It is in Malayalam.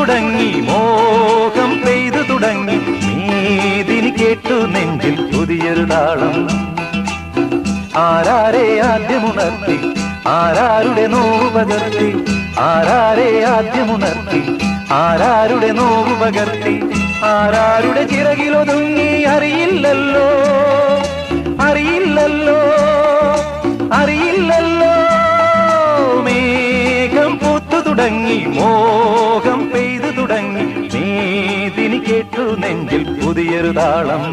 തുടങ്ങി മോഹം പെയ്തു തുടങ്ങി മേദിനി കേട്ടു നെഞ്ചിൽ പുതിയൊരു താളം ആരാരെ ആദ്യമുണർത്തി ആരാരുടെ നോവ് പകർത്തി ആരാരെ ആദ്യമുണർത്തി ആരാരുടെ നോവ് പകർത്തി ആരാരുടെ ചിറകിലൊതുങ്ങി അറിയില്ലല്ലോ അറിയില്ലല്ലോ അറിയില്ലല്ലോ മേഘം പൂത്തു തുടങ്ങി മോഹം പെയ്തു തുടങ്ങി മേദിനി കേട്ടു നെഞ്ചിൽ പുതിയൊരു താളം